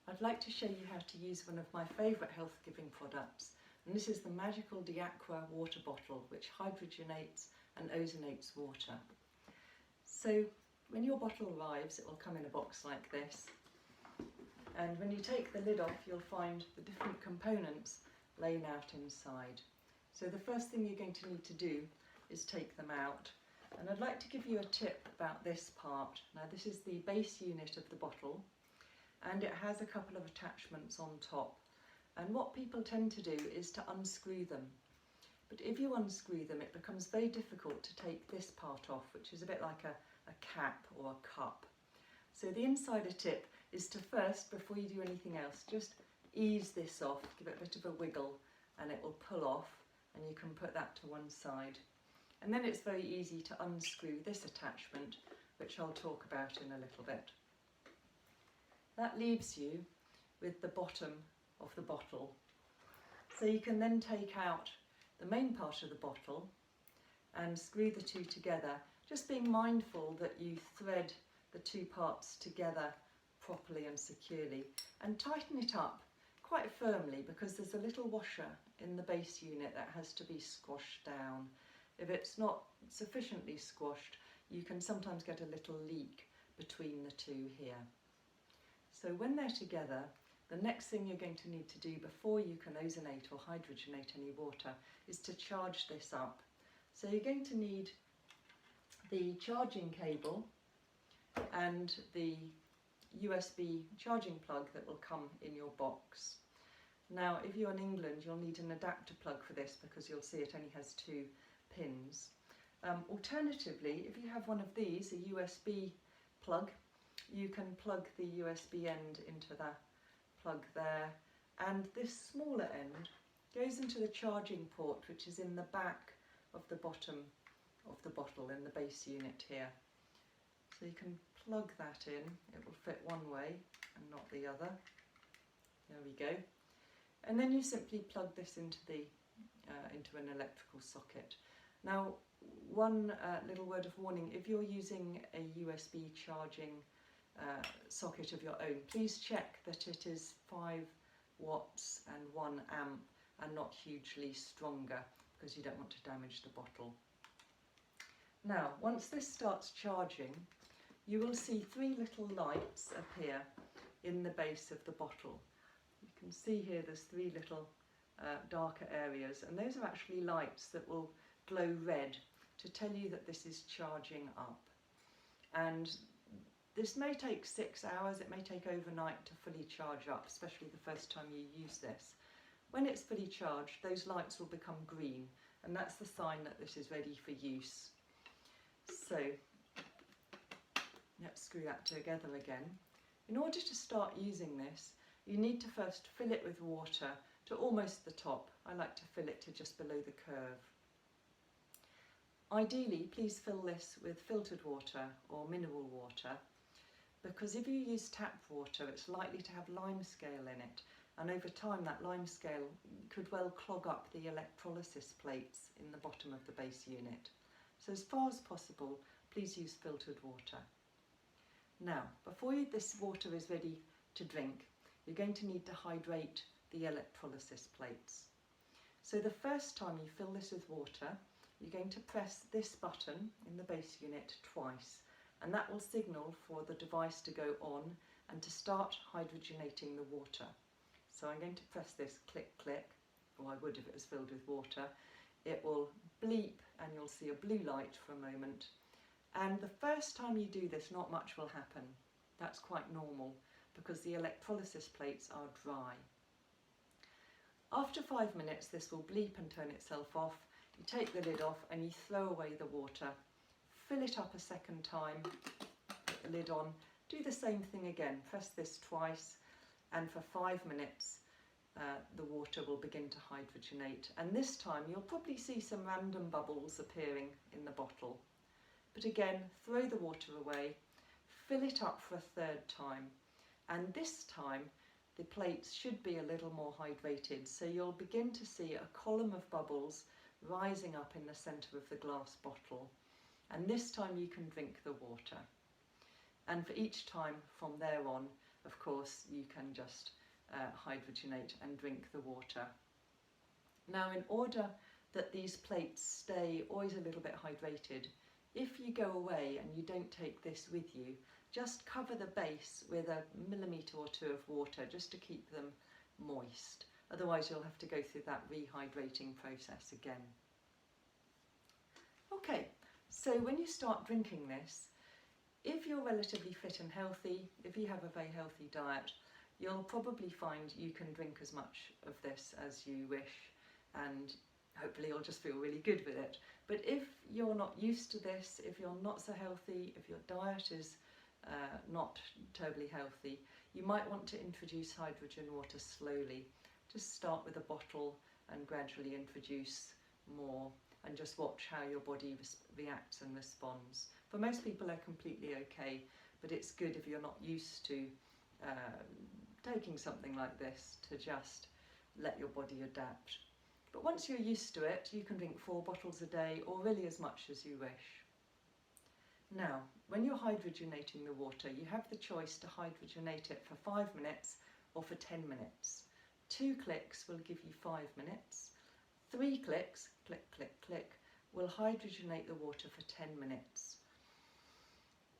I'd like to show you how to use one of my favourite health-giving products, and this is the magical DeAqua water bottle which hydrogenates and ozonates water. So when your bottle arrives, it will come in a box like this, and when you take the lid off you'll find the different components laying out inside. So the first thing you're going to need to do is take them out, and I'd like to give you a tip about this part. Now this is the base unit of the bottle, and it has a couple of attachments on top, and what people tend to do is to unscrew them, but if you unscrew them it becomes very difficult to take this part off, which is a bit like a cap or a cup. So the insider tip is to first, before you do anything else, just ease this off, give it a bit of a wiggle, and it will pull off, and you can put that to one side. And then it's very easy to unscrew this attachment, which I'll talk about in a little bit. That leaves you with the bottom of the bottle. So you can then take out the main part of the bottle and screw the two together, just being mindful that you thread the two parts together properly and securely, and tighten it up quite firmly, because there's a little washer in the base unit that has to be squashed down. If it's not sufficiently squashed, you can sometimes get a little leak between the two here. So when they're together, the next thing you're going to need to do before you can ozonate or hydrogenate any water is to charge this up. So you're going to need the charging cable and the USB charging plug that will come in your box. Now if you're in England you'll need an adapter plug for this, because you'll see it only has two pins. Alternatively, if you have one of these, a USB plug, you can plug the USB end into that plug there, and this smaller end goes into the charging port, which is in the back of the bottom of the bottle in the base unit here. So you can plug that in, it will fit one way and not the other. There we go. And then you simply plug this into an electrical socket. Now one little word of warning: if you're using a USB charging socket of your own, please check that it is 5 watts and 1 amp and not hugely stronger, because you don't want to damage the bottle. Now once this starts charging, you will see 3 little lights appear in the base of the bottle. You can see here there's 3 little darker areas, and those are actually lights that will glow red to tell you that this is charging up. And this may take 6 hours, it may take overnight to fully charge up, especially the first time you use this. When it's fully charged, those lights will become green, and that's the sign that this is ready for use. So let's screw that together again. In order to start using this, you need to first fill it with water to almost the top. I like to fill it to just below the curve. Ideally, please fill this with filtered water or mineral water, because if you use tap water it's likely to have limescale in it, and over time that limescale could well clog up the electrolysis plates in the bottom of the base unit. So as far as possible, please use filtered water. Now, before this water is ready to drink, you're going to need to hydrate the electrolysis plates. So the first time you fill this with water, you're going to press this button in the base unit twice, and that will signal for the device to go on and to start hydrogenating the water. So I'm going to press this, click click, or I would if it was filled with water. It will bleep and you'll see a blue light for a moment, and the first time you do this not much will happen. That's quite normal because the electrolysis plates are dry. After 5 minutes this will bleep and turn itself off. You take the lid off and you throw away the water. Fill it up a second time, put the lid on, do the same thing again, press this twice, and for 5 minutes the water will begin to hydrogenate, and this time you'll probably see some random bubbles appearing in the bottle. But again, throw the water away, fill it up for a 3rd time, and this time the plates should be a little more hydrated, so you'll begin to see a column of bubbles rising up in the centre of the glass bottle, and this time you can drink the water. And for each time from there on, of course you can just hydrogenate and drink the water. Now, in order that these plates stay always a little bit hydrated, if you go away and you don't take this with you, just cover the base with a millimetre or two of water just to keep them moist. Otherwise you'll have to go through that rehydrating process again. Okay, so when you start drinking this, if you're relatively fit and healthy, if you have a very healthy diet, you'll probably find you can drink as much of this as you wish, and hopefully you'll just feel really good with it. But if you're not used to this, if you're not so healthy, if your diet is not terribly healthy, you might want to introduce hydrogen water slowly. Just start with a bottle and gradually introduce more, and just watch how your body reacts and responds. For most people they're completely okay, but it's good if you're not used to taking something like this to just let your body adapt. But once you're used to it, you can drink 4 bottles a day, or really as much as you wish. Now, when you're hydrogenating the water, you have the choice to hydrogenate it for 5 minutes or for 10 minutes. 2 clicks will give you 5 minutes. 3 clicks, click, click, click, will hydrogenate the water for 10 minutes.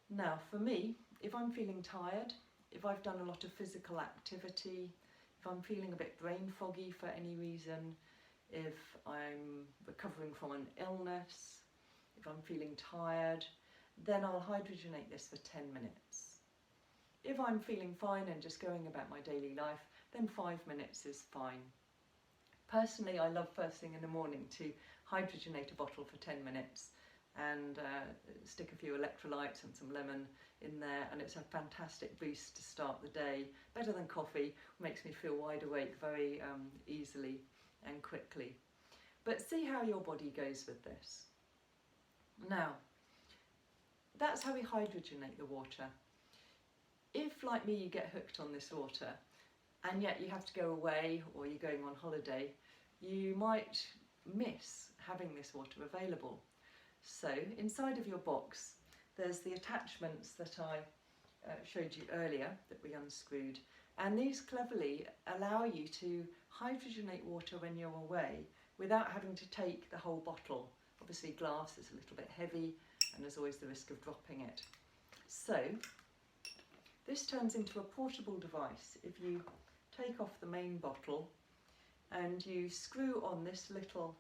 Now, for me, if I'm feeling tired, if I've done a lot of physical activity, if I'm feeling a bit brain foggy for any reason, if I'm recovering from an illness, if I'm feeling tired, then I'll hydrogenate this for 10 minutes. If I'm feeling fine and just going about my daily life, then 5 minutes is fine. Personally, I love first thing in the morning to hydrogenate a bottle for 10 minutes and stick a few electrolytes and some lemon in there, and it's a fantastic boost to start the day. Better than coffee, makes me feel wide awake very easily and quickly. But see how your body goes with this. Now, that's how we hydrogenate the water. If, like me, you get hooked on this water and yet you have to go away or you're going on holiday, you might miss having this water available. So inside of your box there's the attachments that I showed you earlier that we unscrewed, and these cleverly allow you to hydrogenate water when you're away without having to take the whole bottle. Obviously glass is a little bit heavy and there's always the risk of dropping it. So this turns into a portable device if you take off the main bottle and you screw on this little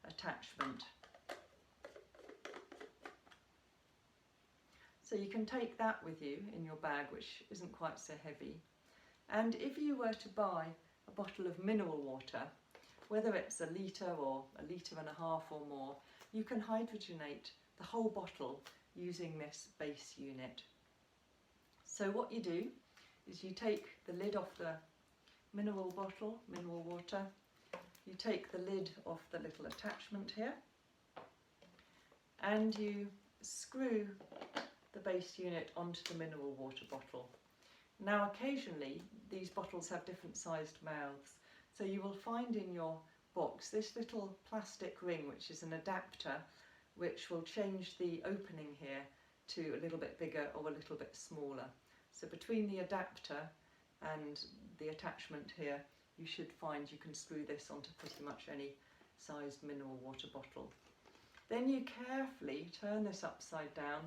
attachment. So you can take that with you in your bag, which isn't quite so heavy. And if you were to buy a bottle of mineral water, whether it's a litre or a litre and a half or more, you can hydrogenate the whole bottle using this base unit. So what you do is you take the lid off the mineral bottle, mineral water, you take the lid off the little attachment here, and you screw the base unit onto the mineral water bottle. Now occasionally these bottles have different sized mouths, so you will find in your box this little plastic ring which is an adapter which will change the opening here to a little bit bigger or a little bit smaller. So between the adapter and the attachment here, you should find you can screw this onto pretty much any sized mineral water bottle. Then you carefully turn this upside down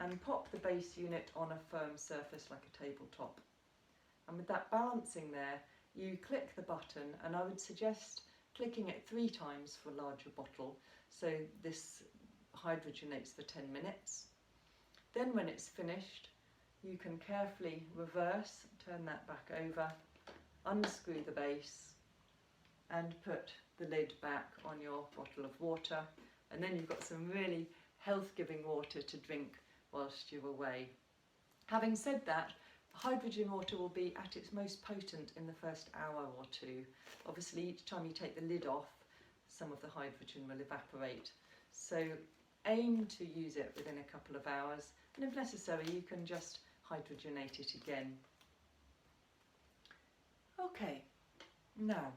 and pop the base unit on a firm surface like a tabletop. And with that balancing there, you click the button, and I would suggest clicking it 3 times for a larger bottle, so this hydrogenates for 10 minutes. Then when it's finished, you can carefully reverse, turn that back over, unscrew the base and put the lid back on your bottle of water, and then you've got some really health-giving water to drink whilst you're away. Having said that, hydrogen water will be at its most potent in the first hour or 2. Obviously each time you take the lid off, some of the hydrogen will evaporate. So aim to use it within a couple of hours, and if necessary you can just hydrogenate it again. Okay, now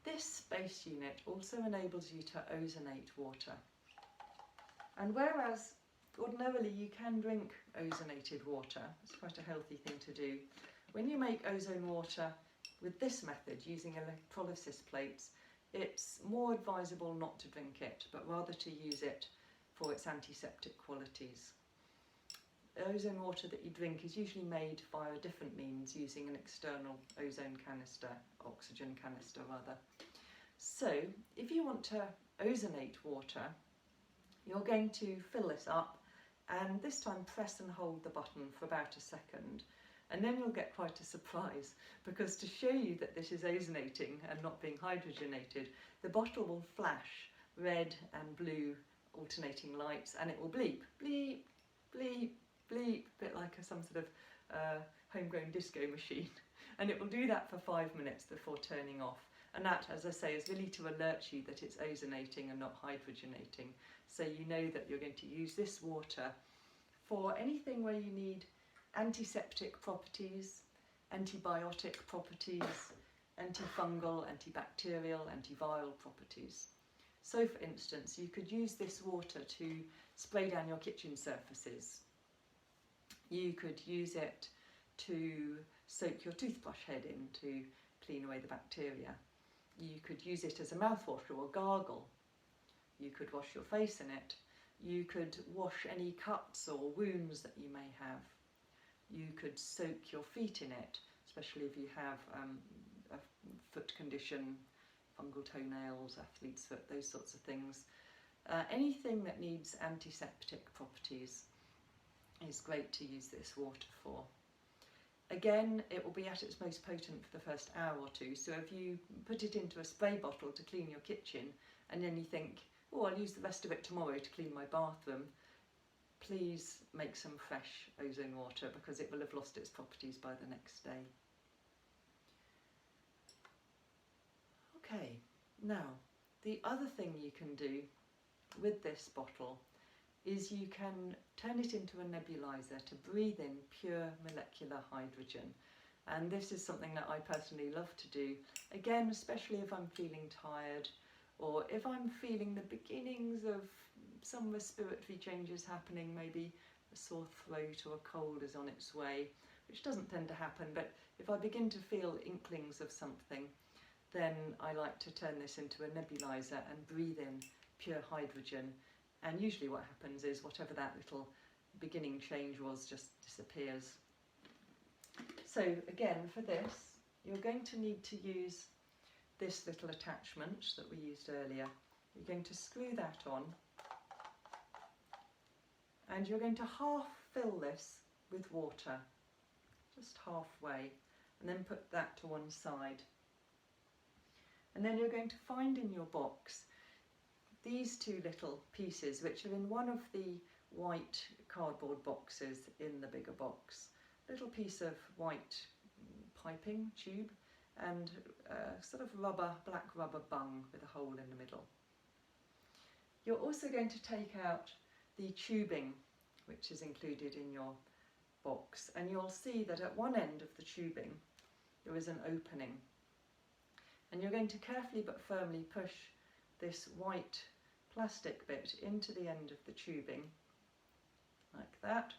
this base unit also enables you to ozonate water. And whereas ordinarily you can drink ozonated water. It's quite a healthy thing to do. When you make ozone water with this method, using electrolysis plates, it's more advisable not to drink it, but rather to use it for its antiseptic qualities. Ozone water that you drink is usually made via a different means, using an external ozone canister, oxygen canister rather. So if you want to ozonate water, you're going to fill this up, and this time press and hold the button for about a second, and then you'll get quite a surprise, because to show you that this is ozonating and not being hydrogenated, the bottle will flash red and blue alternating lights, and it will bleep, bleep, bleep, bleep, a bit like some sort of homegrown disco machine. And it will do that for 5 minutes before turning off. And that, as I say, is really to alert you that it's ozonating and not hydrogenating. So you know that you're going to use this water for anything where you need antiseptic properties, antibiotic properties, antifungal, antibacterial, antiviral properties. So for instance, you could use this water to spray down your kitchen surfaces. You could use it to soak your toothbrush head in to clean away the bacteria. You could use it as a mouthwash or a gargle. You could wash your face in it. You could wash any cuts or wounds that you may have. You could soak your feet in it, especially if you have a foot condition, fungal toenails, athlete's foot, those sorts of things. Anything that needs antiseptic properties is great to use this water for. Again, it will be at its most potent for the first hour or two, so if you put it into a spray bottle to clean your kitchen and then you think, oh, I'll use the rest of it tomorrow to clean my bathroom, please make some fresh ozone water, because it will have lost its properties by the next day. Okay, now the other thing you can do with this bottle is you can turn it into a nebulizer to breathe in pure molecular hydrogen. And this is something that I personally love to do, again, especially if I'm feeling tired, or if I'm feeling the beginnings of some respiratory changes happening, maybe a sore throat or a cold is on its way, which doesn't tend to happen, but if I begin to feel inklings of something, then I like to turn this into a nebulizer and breathe in pure hydrogen. And usually what happens is whatever that little beginning change was just disappears. So again, for this, you're going to need to use this little attachment that we used earlier. You're going to screw that on, and you're going to half fill this with water, just halfway, and then put that to one side. And then you're going to find in your box these two little pieces, which are in one of the white cardboard boxes in the bigger box. A little piece of white piping tube and a sort of black rubber bung with a hole in the middle. You're also going to take out the tubing which is included in your box, and you'll see that at one end of the tubing there is an opening, and you're going to carefully but firmly push this white plastic bit into the end of the tubing, like that.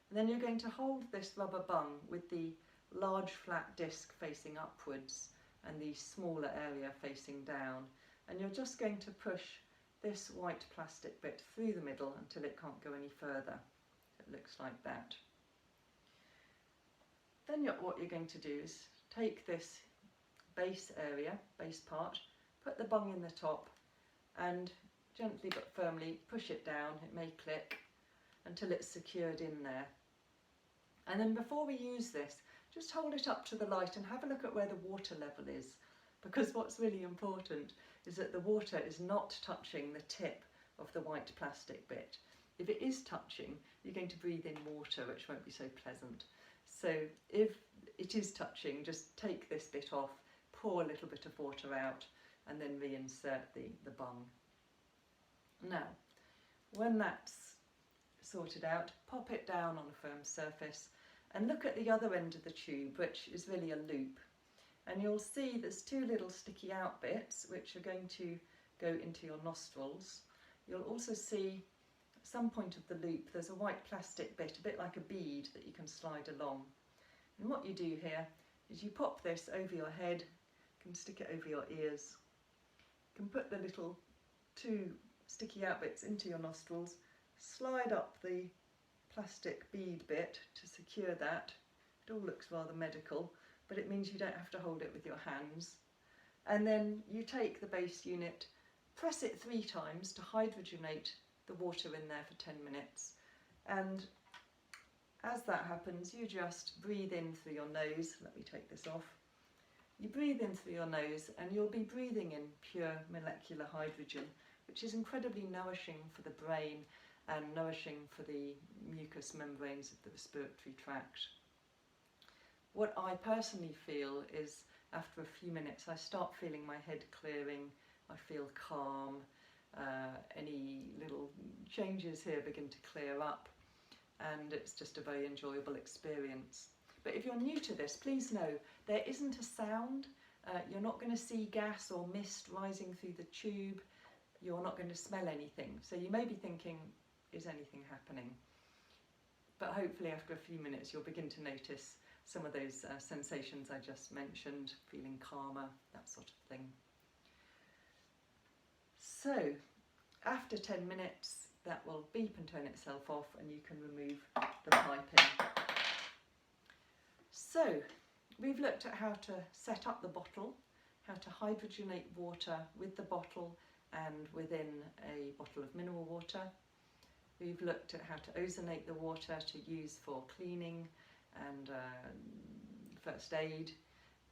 And then you're going to hold this rubber bung with the large flat disc facing upwards and the smaller area facing down, and you're just going to push this white plastic bit through the middle until it can't go any further. It looks like that. Then what you're going to do is take this base part, put the bung in the top, and gently but firmly push it down. It may click until it's secured in there. And then before we use this, just hold it up to the light and have a look at where the water level is, because what's really important is that the water is not touching the tip of the white plastic bit. If it is touching, you're going to breathe in water, which won't be so pleasant. So if it is touching, just take this bit off, pour a little bit of water out, and then reinsert the bung. Now, when that's sorted out, pop it down on a firm surface and look at the other end of the tube, which is really a loop. And you'll see there's two little sticky out bits which are going to go into your nostrils. You'll also see some point of the loop there's a white plastic bit, a bit like a bead, that you can slide along. And what you do here is you pop this over your head, you can stick it over your ears, you can put the little 2 sticky out bits into your nostrils, slide up the plastic bead bit to secure that. It all looks rather medical, but it means you don't have to hold it with your hands. And then you take the base unit, press it 3 times to hydrogenate the water in there for 10 minutes. And as that happens, you just breathe in through your nose. Let me take this off. You breathe in through your nose and you'll be breathing in pure molecular hydrogen, which is incredibly nourishing for the brain and nourishing for the mucous membranes of the respiratory tract. What I personally feel is, after a few minutes, I start feeling my head clearing, I feel calm, any little changes here begin to clear up, and it's just a very enjoyable experience. But if you're new to this, please know there isn't a sound. You're not going to see gas or mist rising through the tube. You're not going to smell anything. So you may be thinking, is anything happening? But hopefully after a few minutes you'll begin to notice some of those sensations I just mentioned, feeling calmer, that sort of thing. So after 10 minutes that will beep and turn itself off and you can remove the piping. So we've looked at how to set up the bottle, how to hydrogenate water with the bottle and within a bottle of mineral water. We've looked at how to ozonate the water to use for cleaning and first aid.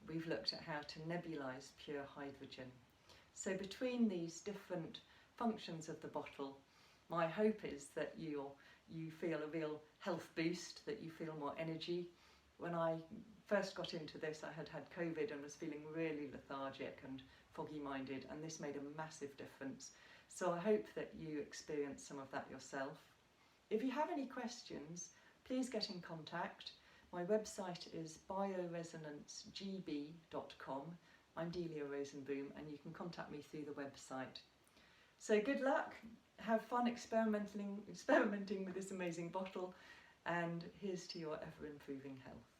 We've looked at how to nebulise pure hydrogen. So between these different functions of the bottle, my hope is that you feel a real health boost, that you feel more energy. When I first got into this, I had COVID and was feeling really lethargic and foggy-minded, and this made a massive difference. So I hope that you experience some of that yourself. If you have any questions, please get in contact. My website is bioresonancegb.com. I'm Delia Rosenboom, and you can contact me through the website. So good luck, have fun experimenting with this amazing bottle, and here's to your ever-improving health.